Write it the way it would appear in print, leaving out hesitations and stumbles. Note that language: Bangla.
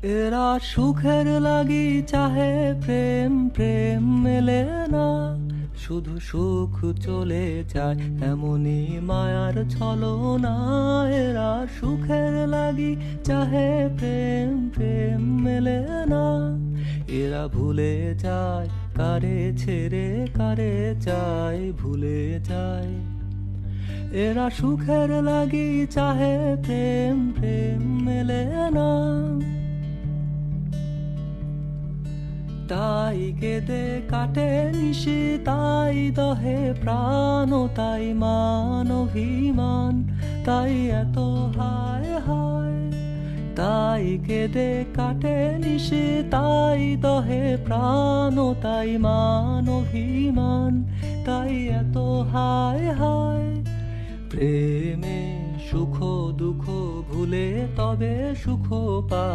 এরা সুখের লাগি চাহে প্রেম, প্রেম মেলে না, শুধু সুখ চলে যায় এমনই মায়ার ছলনা। এরা সুখের লাগি চাহে প্রেম, প্রেম মেলে না, এরা ভুলে যায় কারে ছেড়ে কারে চায়, ভুলে যায়। এরা সুখের লাগি চাহে প্রেম, প্রেম মেলে না, তাই কেঁদে কাটে নিশি, তাই দহে প্রাণ, তাই মান অভিমান, তাই এত হায় হায়। তাই কেঁদে কাটে নিশি, তাই দহে প্রাণ, তাই মান অভিমান, তাই এত হায় হায়। প্রেমে সুখ দুঃখ ভুলে তবে সুখ পা